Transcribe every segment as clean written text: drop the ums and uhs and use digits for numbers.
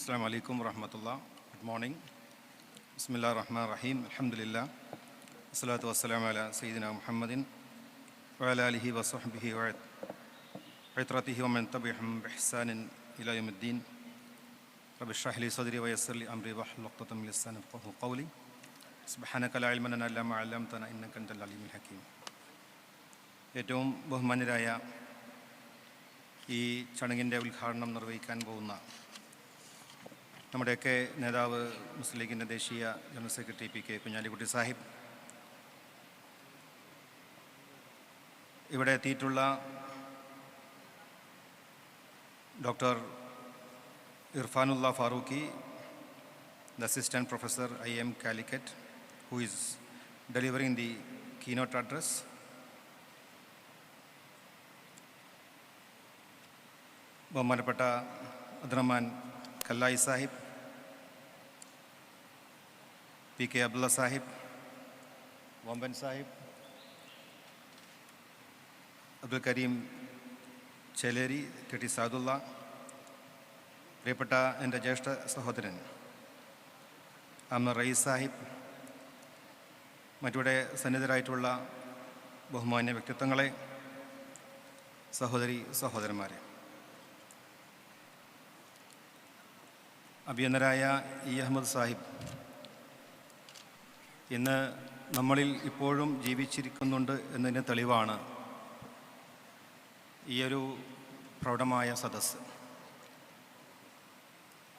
Assalamu alaikum warahmatullah. Good morning. Bismillah ar-Rahman ar-Rahim. Alhamdulillah. Assalatu wassalamu ala Sayyidina Muhammadin wa ala alihi wa sahbihi wa itratihi wa man tabi'ahum bi ihsanin ila yawmiddin. Rabbi shrah li sadri wa yassir li amri wahlul 'uqdatam min lisani yafqahu qawli. Subhanaka la ilma lana illa ma 'allamtana innaka antal alimul hakim. ഏറ്റവും ബഹുമാന്യരായ ഈ ചടങ്ങിൻ്റെ ഉദ്ഘാടനം നിർവഹിക്കാൻ പോകുന്ന നമ്മുടെയൊക്കെ നേതാവ് മുസ്ലിം ലീഗിൻ്റെ ദേശീയ general secretary P K Kunhalikutty Sahib, ഇവിടെ എത്തിയിട്ടുള്ള doctor Irfanullah Farooqui, the assistant professor IIM Calicut, who is delivering the keynote address. ബഹുമാനപ്പെട്ട അബ്ദുറഹ്മാൻ കല്ലായി സാഹിബ്, പി കെ അബ്ദുള്ള സാഹിബ്, വമ്പൻ സാഹിബ്, അബ്ദുൽ കരീം ചേലേരി, കെ ടി സാദുള്ള, പ്രിയപ്പെട്ട എൻ്റെ ജ്യേഷ്ഠ സഹോദരൻ അമർ റയീസ് സാഹിബ്, മറ്റിവിടെ സന്നിധരായിട്ടുള്ള ബഹുമാന്യ വ്യക്തിത്വങ്ങളെ, സഹോദരി സഹോദരന്മാരെ, അഭിനന്ദനായ ഇ അഹമ്മദ് സാഹിബ് ഇന്ന് നമ്മളിൽ ഇപ്പോഴും ജീവിച്ചിരിക്കുന്നുണ്ട് എന്നതിന് തെളിവാണ് ഈയൊരു പ്രൗഢമായ സദസ്സ്.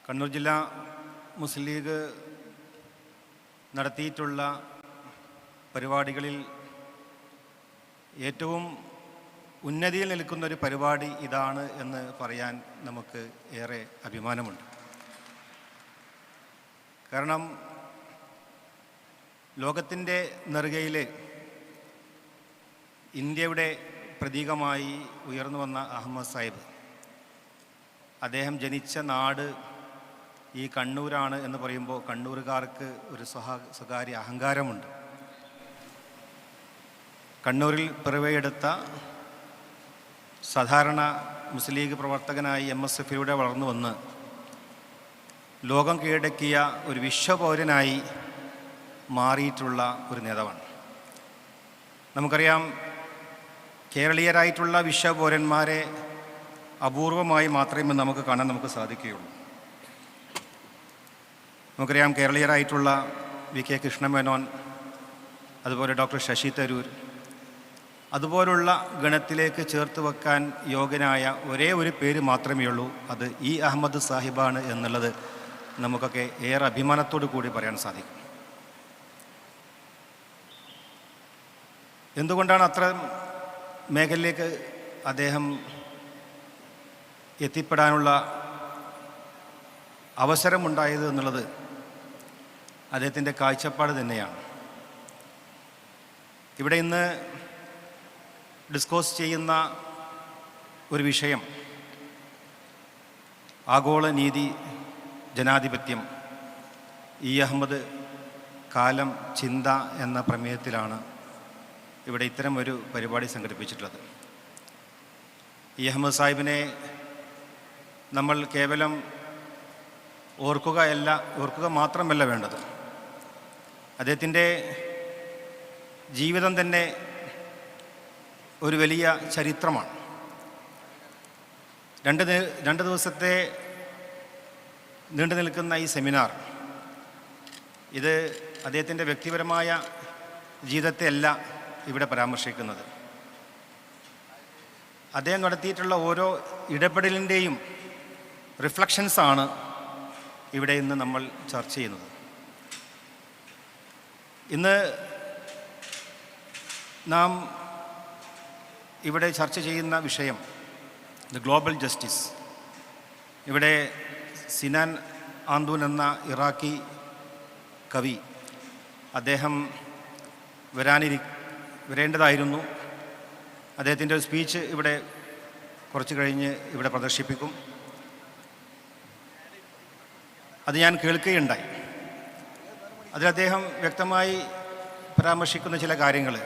കണ്ണൂർ ജില്ലാ മുസ്ലിം ലീഗ് നടത്തിയിട്ടുള്ള പരിപാടികളിൽ ഏറ്റവും ഉന്നതിയിൽ നിൽക്കുന്നൊരു പരിപാടി ഇതാണ് എന്ന് പറയാൻ നമുക്ക് ഏറെ അഭിമാനമുണ്ട്. കാരണം ലോകത്തിൻ്റെ നെറുകയിൽ ഇന്ത്യയുടെ പ്രതീകമായി ഉയർന്നു വന്ന അഹമ്മദ് സാഹിബ്, അദ്ദേഹം ജനിച്ച നാട് ഈ കണ്ണൂരാണ് എന്ന് പറയുമ്പോൾ കണ്ണൂരുകാർക്ക് ഒരു സ്വകാര്യ അഹങ്കാരമുണ്ട്. കണ്ണൂരിൽ പിറവിയെടുത്ത സാധാരണ മുസ്ലിം ലീഗ് പ്രവർത്തകനായി MSFയിലൂടെ വളർന്നു വന്ന് ലോകം കീഴടക്കിയ ഒരു വിശ്വപൗരനായി മാറിയിട്ടുള്ള ഒരു നേതാവാണ്. നമുക്കറിയാം, കേരളീയരായിട്ടുള്ള വിശ്വപൗരന്മാരെ അപൂർവമായി മാത്രമേ നമുക്ക് കാണാൻ സാധിക്കുകയുള്ളൂ. നമുക്കറിയാം, കേരളീയരായിട്ടുള്ള വി കെ കൃഷ്ണമേനോൻ, അതുപോലെ ഡോക്ടർ ശശി തരൂർ, അതുപോലുള്ള ഗണത്തിലേക്ക് ചേർത്ത് വെക്കാൻ യോഗ്യനായ ഒരേ ഒരു പേര് മാത്രമേ ഉള്ളൂ, അത് ഇ അഹമ്മദ് സാഹിബാണ് എന്നുള്ളത് നമുക്കൊക്കെ ഏറെ അഭിമാനത്തോടു കൂടി പറയാൻ സാധിക്കും. എന്തുകൊണ്ടാണ് അത്ര മേഖലയിലേക്ക് അദ്ദേഹം എത്തിപ്പെടാനുള്ള അവസരമുണ്ടായത് എന്നുള്ളത് അദ്ദേഹത്തിൻ്റെ കാഴ്ചപ്പാട് തന്നെയാണ്. ഇവിടെ ഇന്ന് ഡിസ്കസ് ചെയ്യുന്ന ഒരു വിഷയം ആഗോള നീതി, ജനാധിപത്യം, ഇ അഹമ്മദ്, കാലം, ചിന്ത എന്ന പ്രമേയത്തിലാണ് ഇവിടെ ഇത്തരം ഒരു പരിപാടി സംഘടിപ്പിച്ചിട്ടുള്ളത്. ഇ അഹമ്മദ് സാഹിബിനെ നമ്മൾ കേവലം ഓർക്കുക മാത്രമല്ല വേണ്ടത്, അദ്ദേഹത്തിൻ്റെ ജീവിതം തന്നെ ഒരു വലിയ ചരിത്രമാണ്. രണ്ട് ദിവസത്തെ നീണ്ടു നിൽക്കുന്ന ഈ സെമിനാർ, ഇത് അദ്ദേഹത്തിൻ്റെ വ്യക്തിപരമായ ജീവിതത്തെ അല്ല ഇവിടെ പരാമർശിക്കുന്നത്. അദ്ദേഹം നടത്തിയിട്ടുള്ള ഓരോ ഇടപെടലിൻ്റെയും റിഫ്ലക്ഷൻസാണ് ഇവിടെ ഇന്ന് നമ്മൾ ചർച്ച ചെയ്യുന്നത്. ഇന്ന് നാം ഇവിടെ ചർച്ച ചെയ്യുന്ന വിഷയം ദ ഗ്ലോബൽ ജസ്റ്റിസ്. ഇവിടെ സിനാൻ ആന്തൂൻ എന്ന ഇറാഖി കവി, അദ്ദേഹം വരേണ്ടതായിരുന്നു. അദ്ദേഹത്തിൻ്റെ ഒരു സ്പീച്ച് ഇവിടെ കുറച്ച് കഴിഞ്ഞ് ഇവിടെ പ്രദർശിപ്പിക്കും. അത് ഞാൻ കേൾക്കുകയുണ്ടായി. അതിൽ അദ്ദേഹം വ്യക്തമായി പരാമർശിക്കുന്ന ചില കാര്യങ്ങൾ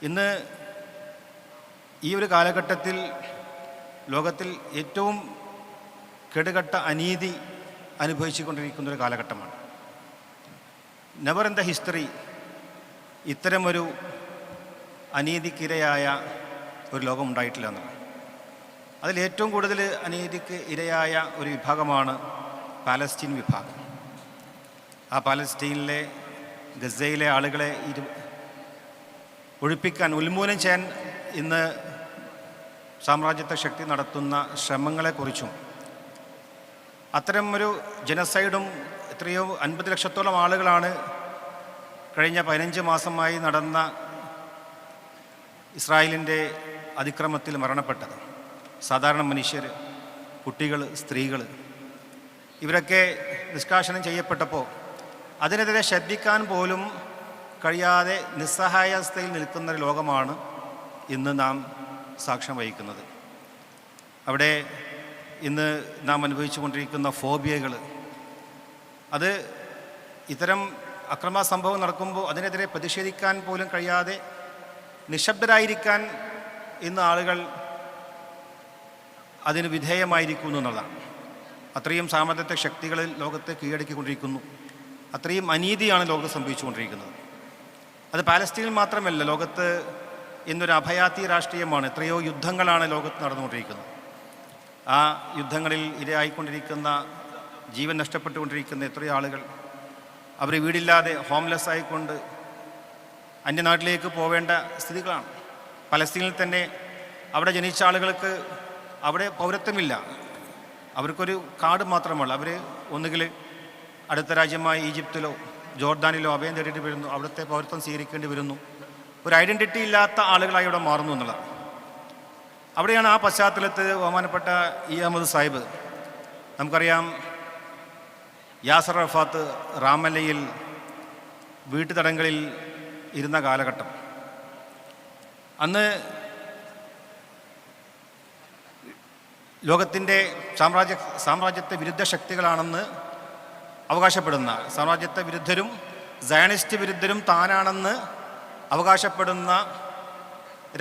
ഇന്ന് ഈ ഒരു കാലഘട്ടത്തിൽ ലോകത്തിൽ ഏറ്റവും കെടുകെട്ട അനീതി അനുഭവിച്ചു കൊണ്ടിരിക്കുന്നൊരു കാലഘട്ടമാണ്. നെവർ ഇൻ ദ ഹിസ്റ്ററി ഇത്തരമൊരു അനീതിക്കിരയായ ഒരു ലോകം ഉണ്ടായിട്ടില്ല എന്നാണ്. അതിൽ ഏറ്റവും കൂടുതൽ അനീതിക്ക് ഇരയായ ഒരു വിഭാഗമാണ് പാലസ്തീൻ വിഭാഗം. ആ പാലസ്തീനിലെ ഗസയിലെ ആളുകളെ ഒഴിപ്പിക്കാൻ, ഉന്മൂലനം ചെയ്യാൻ ഇന്ന് സാമ്രാജ്യത്വ ശക്തി നടത്തുന്ന ശ്രമങ്ങളെക്കുറിച്ചും അത്തരം ഒരു ജനസൈഡും എത്രയോ 50 ലക്ഷത്തോളം ആളുകളാണ് കഴിഞ്ഞ 15 മാസമായി നടന്ന ഇസ്രായേലിൻ്റെ അതിക്രമത്തിൽ മരണപ്പെട്ടത്. സാധാരണ മനുഷ്യർ, കുട്ടികൾ, സ്ത്രീകൾ, ഇവരൊക്കെ നിഷ്കാസനം ചെയ്യപ്പെട്ടപ്പോൾ അതിനെതിരെ ശബ്ദിക്കാൻ പോലും കഴിയാതെ നിസ്സഹായാവസ്ഥയിൽ നിൽക്കുന്ന ഒരു ലോകമാണ് ഇന്ന് നാം സാക്ഷ്യം വഹിക്കുന്നത്. അവിടെ ഇന്ന് നാം അനുഭവിച്ചു കൊണ്ടിരിക്കുന്ന ഫോബിയകൾ, അത് ഇത്തരം അക്രമ സംഭവം നടക്കുമ്പോൾ അതിനെതിരെ പ്രതിഷേധിക്കാൻ പോലും കഴിയാതെ നിശബ്ദരായിരിക്കാൻ ഇന്ന് ആളുകൾ അതിന് വിധേയമായിരിക്കുന്നു എന്നുള്ളതാണ്. അത്രയും സാമർത്ഥ്യ ശക്തികൾ ലോകത്തെ കീഴടക്കിക്കൊണ്ടിരിക്കുന്നു. അത്രയും അനീതിയാണ് ലോകത്ത് സംഭവിച്ചുകൊണ്ടിരിക്കുന്നത്. അത് പാലസ്തീനിൽ മാത്രമല്ല, ലോകത്ത് ഇന്നൊരു അഭയാർത്ഥി രാഷ്ട്രീയമാണ്. എത്രയോ യുദ്ധങ്ങളാണ് ലോകത്ത് നടന്നുകൊണ്ടിരിക്കുന്നത്. ആ യുദ്ധങ്ങളിൽ ഇരയായിക്കൊണ്ടിരിക്കുന്ന, ജീവൻ നഷ്ടപ്പെട്ടുകൊണ്ടിരിക്കുന്ന എത്രയോ ആളുകൾ, അവർ വീടില്ലാതെ ഹോംലെസ് ആയിക്കൊണ്ട് അന്യനാട്ടിലേക്ക് പോവേണ്ട സ്ഥിതികളാണ്. പലസ്തീനിൽ തന്നെ അവിടെ ജനിച്ച ആളുകൾക്ക് അവിടെ പൗരത്വമില്ല. അവർക്കൊരു കാർഡ് മാത്രമാണ്. അവർ ഒന്നുകിൽ അടുത്ത രാജ്യമായ ഈജിപ്തിലോ ജോർദാനിലോ അഭയം തേടിയിട്ട് വരുന്നു, അവിടുത്തെ പൗരത്വം സ്വീകരിക്കേണ്ടി വരുന്നു. ഒരു ഐഡൻറ്റിറ്റി ഇല്ലാത്ത ആളുകളായി ഇവിടെ മാറുന്നു എന്നുള്ളതാണ്. അവിടെയാണ് ആ പശ്ചാത്തലത്തിൽ ബഹുമാനപ്പെട്ട അഹമ്മദ് സാഹിബ്, നമുക്കറിയാം, യാസർ അറഫാത്ത് റാമല്ലയിൽ വീട്ടുതടങ്കലിൽ ഇരുന്ന കാലഘട്ടം. അന്ന് ലോകത്തിൻ്റെ സാമ്രാജ്യത്വ വിരുദ്ധ ശക്തികളാണെന്ന് അവകാശപ്പെടുന്ന, സാമ്രാജ്യത്വ വിരുദ്ധരും സയണിസ്റ്റ് വിരുദ്ധരും താനാണെന്ന് അവകാശപ്പെടുന്ന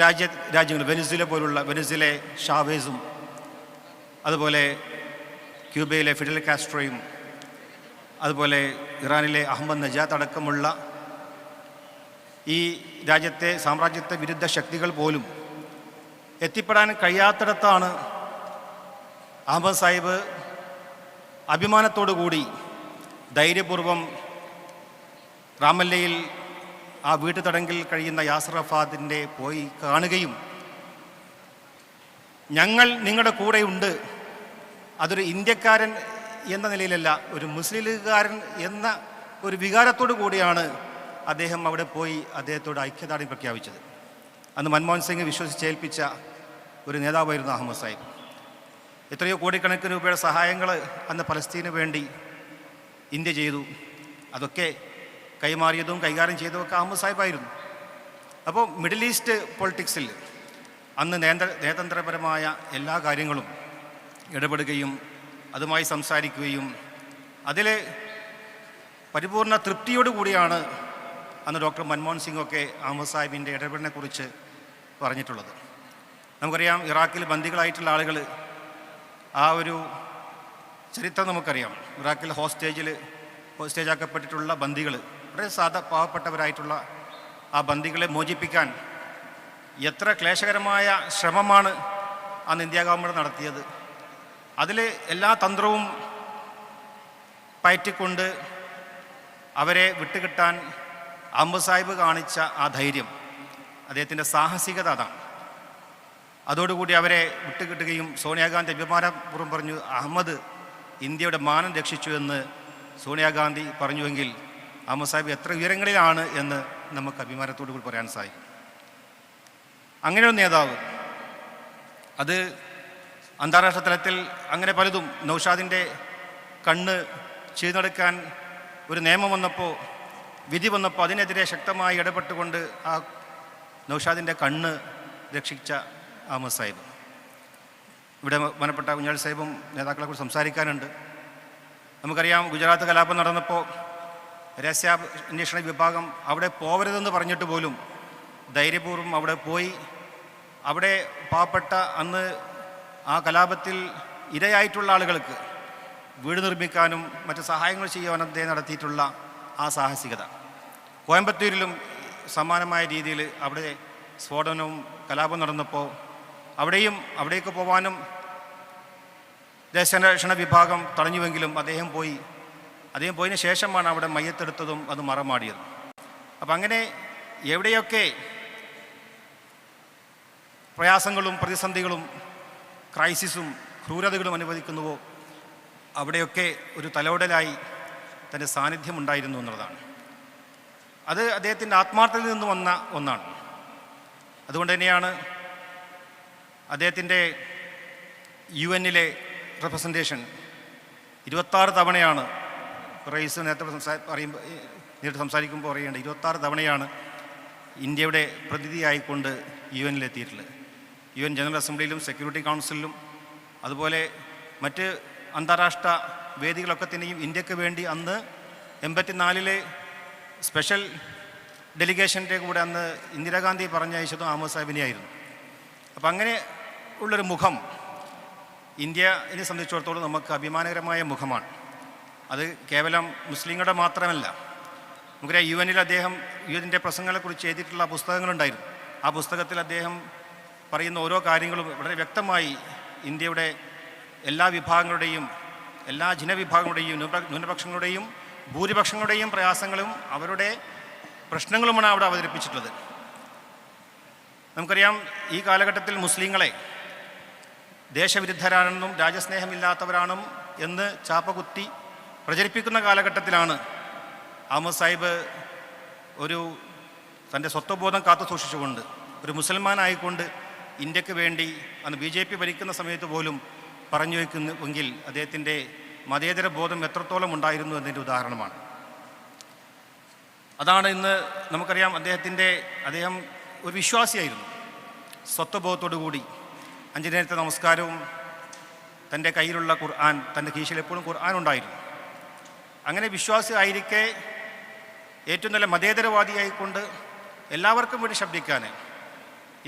രാജ്യങ്ങൾ, വെനിസ്വേല പോലുള്ള, വെനിസ്വേലെ ഷാവേസും അതുപോലെ ക്യൂബയിലെ ഫിഡൽ കാസ്ട്രോയും അതുപോലെ ഇറാനിലെ അഹമ്മദ് നജാത്ത് അടക്കമുള്ള ഈ രാജ്യത്തെ സാമ്രാജ്യത്വ വിരുദ്ധ ശക്തികൾ പോലും എത്തിപ്പെടാൻ കഴിയാത്തിടത്താണ് അഹമ്മദ് സാഹിബ് അഭിമാനത്തോടു കൂടി ധൈര്യപൂർവം റാമല്ലയിൽ ആ വീട്ടുതടങ്കിൽ കഴിയുന്ന യാസർ അറഫാത്തിൻ്റെ പോയി കാണുകയും, ഞങ്ങൾ നിങ്ങളുടെ കൂടെയുണ്ട്, അതൊരു ഇന്ത്യക്കാരൻ എന്ന നിലയിലല്ല, ഒരു മുസ്ലിം ലീഗുകാരൻ എന്ന ഒരു വികാരത്തോടു കൂടിയാണ് അദ്ദേഹം അവിടെ പോയി അദ്ദേഹത്തോട് ഐക്യദാർഢ്യം പ്രഖ്യാപിച്ചത്. അന്ന് മൻമോഹൻ സിംഗ് വിശ്വസിച്ചേൽപ്പിച്ച ഒരു നേതാവായിരുന്നു അഹമ്മദ് സാഹിബ്. എത്രയോ കോടിക്കണക്കിന് രൂപയുടെ സഹായങ്ങൾ അന്ന് പലസ്തീന് വേണ്ടി ഇന്ത്യ ചെയ്തു. അതൊക്കെ കൈമാറിയതും കൈകാര്യം ചെയ്തതൊക്കെ അഹമ്മദ് സാഹിബായിരുന്നു. അപ്പോൾ മിഡിൽ ഈസ്റ്റ് പൊളിറ്റിക്സിൽ അന്ന് നയതന്ത്രപരമായ എല്ലാ കാര്യങ്ങളും ഇടപെടുകയും അതുമായി സംസാരിക്കുകയും അതിൽ പരിപൂർണ തൃപ്തിയോടുകൂടിയാണ് അന്ന് ഡോക്ടർ മൻമോഹൻ സിംഗൊക്കെ അഹമ്മദ് സാഹിബിൻ്റെ ഇടപെടലിനെക്കുറിച്ച് പറഞ്ഞിട്ടുള്ളത്. നമുക്കറിയാം, ഇറാഖിൽ ബന്ദികളായിട്ടുള്ള ആളുകൾ, ആ ഒരു ചരിത്രം നമുക്കറിയാം. ഇറാഖിൽ ഹോസ്റ്റേജാക്കപ്പെട്ടിട്ടുള്ള ബന്ദികൾ, വളരെ പാവപ്പെട്ടവരായിട്ടുള്ള ആ ബന്ദികളെ മോചിപ്പിക്കാൻ എത്ര ക്ലേശകരമായ ശ്രമമാണ് അന്ന് ഇന്ത്യ ഗവൺമെൻറ് നടത്തിയത്. അതിൽ എല്ലാ തന്ത്രവും പയറ്റിക്കൊണ്ട് അവരെ വിട്ടുകിട്ടാൻ അഹമ്മദ് സാഹിബ് കാണിച്ച ആ ധൈര്യം, അദ്ദേഹത്തിൻ്റെ സാഹസികത അതാണ്. അതോടുകൂടി അവരെ വിട്ടുകിട്ടുകയും സോണിയാഗാന്ധി അഭിമാനപൂർവ്വം പറഞ്ഞു, അഹമ്മദ് ഇന്ത്യയുടെ മാനം രക്ഷിച്ചു എന്ന് സോണിയാഗാന്ധി പറഞ്ഞുവെങ്കിൽ അഹമ്മദ് സാഹിബ് എത്ര ഉയരങ്ങളിലാണ് എന്ന് നമുക്ക് അഭിമാനത്തോടു കൂടി പറയാൻ സാധിക്കും. അങ്ങനെയൊരു നേതാവ്, അത് അന്താരാഷ്ട്ര തലത്തിൽ അങ്ങനെ പലതും, നൗഷാദിൻ്റെ കണ്ണ് ചെയ്തെടുക്കാൻ ഒരു നിയമം വന്നപ്പോൾ, വിധി വന്നപ്പോൾ അതിനെതിരെ ശക്തമായി ഇടപെട്ടുകൊണ്ട് ആ നൗഷാദിൻ്റെ കണ്ണ് രക്ഷിച്ച അഹമ്മദ് സാഹിബ്. ഇവിടെ ബഹുമാനപ്പെട്ട കുഞ്ഞാലി സാഹിബും നേതാക്കളെക്കുറിച്ച് സംസാരിക്കാനുണ്ട്. നമുക്കറിയാം, ഗുജറാത്ത് കലാപം നടന്നപ്പോൾ രഹസ്യാന്വേഷണ വിഭാഗം അവിടെ പോവരുതെന്ന് പറഞ്ഞിട്ട് പോലും ധൈര്യപൂർവ്വം അവിടെ പോയി, അവിടെ പാവപ്പെട്ട, അന്ന് ആ കലാപത്തിൽ ഇരയായിട്ടുള്ള ആളുകൾക്ക് വീട് നിർമ്മിക്കാനും മറ്റ് സഹായങ്ങൾ ചെയ്യുവാനും അദ്ദേഹം നടത്തിയിട്ടുള്ള ആ സാഹസികത. കോയമ്പത്തൂരിലും സമാനമായ രീതിയിൽ അവിടെ സ്ഫോടനവും കലാപവും നടന്നപ്പോൾ അവിടേക്ക് പോകാനും ദേശാന്വേഷണ വിഭാഗം തടഞ്ഞുവെങ്കിലും അദ്ദേഹം പോയതിന് ശേഷമാണ് അവിടെ മയ്യത്തെടുത്തതും അത് മറമാടിയതും. അപ്പം അങ്ങനെ എവിടെയൊക്കെ പ്രയാസങ്ങളും പ്രതിസന്ധികളും ക്രൈസിസും ക്രൂരതകളും അനുവദിക്കുന്നുവോ അവിടെയൊക്കെ ഒരു തലോടലായി തൻ്റെ സാന്നിധ്യം ഉണ്ടായിരുന്നു എന്നുള്ളതാണ്. അത് അദ്ദേഹത്തിൻ്റെ ആത്മാർത്ഥതയിൽ നിന്ന് വന്ന ഒന്നാണ്. അതുകൊണ്ട് തന്നെയാണ് അദ്ദേഹത്തിൻ്റെ UN-ലെ റെപ്രസെൻറ്റേഷൻ 26 തവണയാണ്. റئീസ് നേരിട്ട് സംസാരിക്കുമ്പോൾ അറിയേണ്ടത് 26 തവണയാണ് ഇന്ത്യയുടെ പ്രതിനിധിയായിക്കൊണ്ട് UN-ലെത്തിയിട്ടുള്ളത്. UN ജനറൽ അസംബ്ലിയിലും സെക്യൂരിറ്റി കൗൺസിലിലും അതുപോലെ മറ്റ് അന്താരാഷ്ട്ര വേദികളൊക്കെ തന്നെയും ഇന്ത്യക്ക് വേണ്ടി അന്ന് 84-ലെ സ്പെഷ്യൽ ഡെലിഗേഷൻ്റെ കൂടെ അന്ന് ഇന്ദിരാഗാന്ധി പറഞ്ഞയച്ചതും അഹമ്മദ് സാഹിബിനെയായിരുന്നു. അപ്പം അങ്ങനെ ഉള്ളൊരു മുഖം ഇന്ത്യയെ സംബന്ധിച്ചിടത്തോളം നമുക്ക് അഭിമാനകരമായ മുഖമാണ്. അത് കേവലം മുസ്ലിങ്ങളുടെ മാത്രമല്ല. നമുക്കറിയാം UN-ൽ അദ്ദേഹം UN-ൻ്റെ പ്രസംഗങ്ങളെക്കുറിച്ച് എഴുതിയിട്ടുള്ള പുസ്തകങ്ങളുണ്ടായിരുന്നു. ആ പുസ്തകത്തിൽ അദ്ദേഹം പറയുന്ന ഓരോ കാര്യങ്ങളും വളരെ വ്യക്തമായി ഇന്ത്യയുടെ എല്ലാ വിഭാഗങ്ങളുടെയും എല്ലാ ജനവിഭാഗങ്ങളുടെയും ന്യൂനപക്ഷങ്ങളുടെയും ഭൂരിപക്ഷങ്ങളുടെയും പ്രയാസങ്ങളും അവരുടെ പ്രശ്നങ്ങളുമാണ് അവിടെ അവതരിപ്പിച്ചിട്ടുള്ളത്. നമുക്കറിയാം ഈ കാലഘട്ടത്തിൽ മുസ്ലിങ്ങളെ ദേശവിരുദ്ധരാണെന്നും രാജ്യസ്നേഹമില്ലാത്തവരാണെന്നും എന്ന് ചാപ്പകുത്തി പ്രചരിപ്പിക്കുന്ന കാലഘട്ടത്തിലാണ് അഹമ്മദ് സാഹിബ് തൻ്റെ സ്വത്വബോധം കാത്തു സൂക്ഷിച്ചുകൊണ്ട് ഒരു മുസൽമാനായിക്കൊണ്ട് ഇന്ത്യക്ക് വേണ്ടി അന്ന് BJP ഭരിക്കുന്ന സമയത്ത് പോലും പറഞ്ഞു വയ്ക്കുന്നുവെങ്കിൽ അദ്ദേഹത്തിൻ്റെ മതേതര ബോധം എത്രത്തോളം ഉണ്ടായിരുന്നു എന്നതിൻ്റെ ഉദാഹരണമാണ്. അതാണ് ഇന്ന് നമുക്കറിയാം അദ്ദേഹം ഒരു വിശ്വാസിയായിരുന്നു. സ്വത്വബോധത്തോടു കൂടി 5 നേരത്തെ നമസ്കാരവും തൻ്റെ കയ്യിലുള്ള ഖുർആൻ, തൻ്റെ കീശയിൽ എപ്പോഴും ഖുർആൻ ഉണ്ടായിരുന്നു. അങ്ങനെ വിശ്വാസി ആയിരിക്കെ ഏറ്റവും നല്ല മതേതരവാദിയായിക്കൊണ്ട് എല്ലാവർക്കും വേണ്ടി ശബ്ദിക്കാൻ,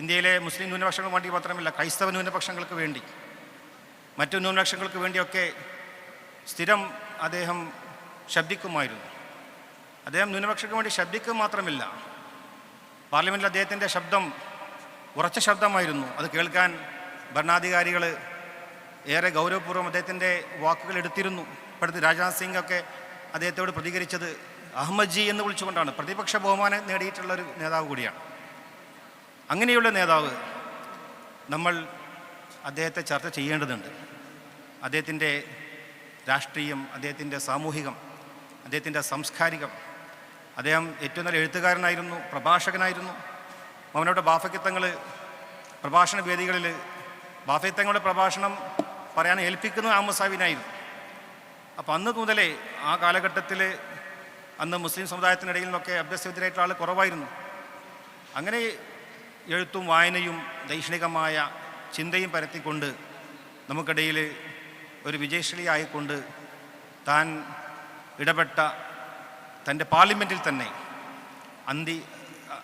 ഇന്ത്യയിലെ മുസ്ലിം ന്യൂനപക്ഷങ്ങൾക്ക് വേണ്ടി മാത്രമല്ല ക്രൈസ്തവ ന്യൂനപക്ഷങ്ങൾക്ക് വേണ്ടി മറ്റു ന്യൂനപക്ഷങ്ങൾക്ക് വേണ്ടിയൊക്കെ സ്ഥിരം അദ്ദേഹം ശബ്ദിക്കുമായിരുന്നു. അദ്ദേഹം ന്യൂനപക്ഷങ്ങൾക്ക് വേണ്ടി ശബ്ദിക്കുക മാത്രമല്ല, പാർലമെൻറ്റിൽ അദ്ദേഹത്തിൻ്റെ ശബ്ദം ഉറച്ച ശബ്ദമായിരുന്നു. അത് കേൾക്കാൻ ഭരണാധികാരികൾ ഏറെ ഗൗരവപൂർവ്വം അദ്ദേഹത്തിൻ്റെ വാക്കുകൾ എടുത്തിരുന്നു. ഇപ്പോഴത്തെ രാജ്നാഥ് സിംഗ് ഒക്കെ അദ്ദേഹത്തോട് പ്രതികരിച്ചത് അഹമ്മദ് ജി എന്ന് വിളിച്ചുകൊണ്ടാണ്. പ്രതിപക്ഷ ബഹുമാനം നേടിയിട്ടുള്ളൊരു നേതാവ് കൂടിയാണ്. അങ്ങനെയുള്ള നേതാവ് നമ്മൾ അദ്ദേഹത്തെ ചർച്ച ചെയ്യേണ്ടതുണ്ട്. അദ്ദേഹത്തിൻ്റെ രാഷ്ട്രീയം, അദ്ദേഹത്തിൻ്റെ സാമൂഹികം, അദ്ദേഹത്തിൻ്റെ സാംസ്കാരികം. അദ്ദേഹം ഏറ്റവും നല്ല എഴുത്തുകാരനായിരുന്നു, പ്രഭാഷകനായിരുന്നു. മൗനയുടെ ബാഫയ്ക്കത്തങ്ങൾ പ്രഭാഷണ വേദികളിൽ ബാഫയ്ക്കത്തങ്ങളുടെ പ്രഭാഷണം പറയാൻ ഏൽപ്പിക്കുന്നത് അഹമ്മദ് സാഹിബിനായിരുന്നു. അപ്പോൾ അന്ന് മുതലേ ആ കാലഘട്ടത്തിൽ അന്ന് മുസ്ലിം സമുദായത്തിനിടയിൽ നിന്നൊക്കെ അഭ്യസ്തവിദ്യരായിട്ടുള്ള ആൾ കുറവായിരുന്നു. അങ്ങനെ എഴുത്തും വായനയും ദൈക്ഷണികമായ ചിന്തയും പരത്തിക്കൊണ്ട് നമുക്കിടയിൽ ഒരു വിജയശ്രീയായിക്കൊണ്ട് താൻ ഇടപെട്ട തൻ്റെ പാർലമെൻറ്റിൽ തന്നെ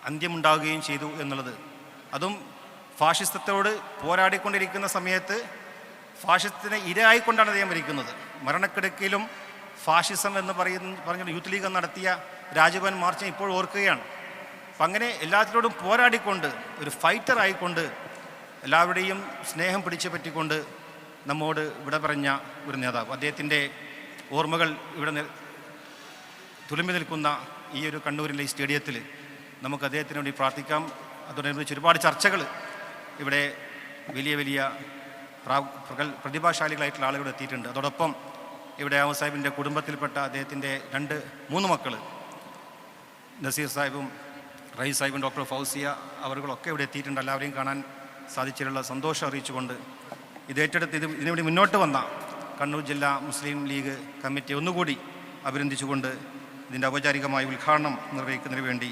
അന്ത്യമുണ്ടാവുകയും ചെയ്തു എന്നുള്ളത്, അതും ഫാഷിസത്തോട് പോരാടിക്കൊണ്ടിരിക്കുന്ന സമയത്ത് ഫാഷിസത്തിന് ഇരയായിക്കൊണ്ടാണ് അദ്ദേഹം മരിക്കുന്നത്. മരണക്കിടക്കയിലും ഫാഷിസം എന്ന് പറഞ്ഞ യൂത്ത് ലീഗ് നടത്തിയ രാജ്ഭവൻ മാർച്ച് ഇപ്പോൾ ഓർക്കുകയാണ്. അപ്പം അങ്ങനെ എല്ലാത്തിനോടും പോരാടിക്കൊണ്ട് ഒരു ഫൈറ്റർ ആയിക്കൊണ്ട് എല്ലാവരുടെയും സ്നേഹം പിടിച്ചു പറ്റിക്കൊണ്ട് നമ്മോട് ഇവിടെ പറഞ്ഞ ഒരു നേതാവ്. അദ്ദേഹത്തിൻ്റെ ഓർമ്മകൾ ഇവിടെ തുളുമ്പി നിൽക്കുന്ന ഈ ഒരു കണ്ണൂരിലെ ഈ സ്റ്റേഡിയത്തിൽ നമുക്ക് അദ്ദേഹത്തിന് വേണ്ടി പ്രാർത്ഥിക്കാം. അതോടനുബന്ധിച്ച് ഒരുപാട് ചർച്ചകൾ ഇവിടെ വലിയ വലിയ പ്രതിഭാശാലികളായിട്ടുള്ള ആളുകൾ എത്തിയിട്ടുണ്ട്. അതോടൊപ്പം ഇവിടെ അഹമ്മദ് സാഹിബിൻ്റെ കുടുംബത്തിൽപ്പെട്ട അദ്ദേഹത്തിൻ്റെ 2-3 മക്കൾ നസീർ സാഹിബും റയീസ് സാഹിബും ഡോക്ടർ ഫൗസിയ അവരുകളൊക്കെ ഇവിടെ എത്തിയിട്ടുണ്ട്. എല്ലാവരെയും കാണാൻ സാധിച്ചിട്ടുള്ള സന്തോഷം അറിയിച്ചുകൊണ്ട് ഇതിനുവേണ്ടി മുന്നോട്ട് വന്ന കണ്ണൂർ ജില്ലാ മുസ്ലിം ലീഗ് കമ്മിറ്റി ഒന്നുകൂടി അഭിനന്ദിച്ചുകൊണ്ട് ഇതിൻ്റെ ഔപചാരികമായ ഉദ്ഘാടനം നിർവഹിക്കുന്നതിന് വേണ്ടി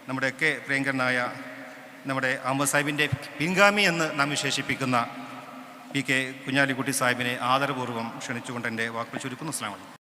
നമ്മുടെയൊക്കെ പ്രിയങ്കരനായ നമ്മുടെ അഹമ്മദ് സാഹിബിൻ്റെ പിൻഗാമി എന്ന് നാം വിശേഷിപ്പിക്കുന്ന PK കുഞ്ഞാലിക്കുട്ടി സാഹിബിനെ ആദരപൂർവ്വം ക്ഷണിച്ചുകൊണ്ട് എൻ്റെ വാക്കുകൾ ചുരുക്കുന്നു. അസ്സലാമു അലൈക്കും.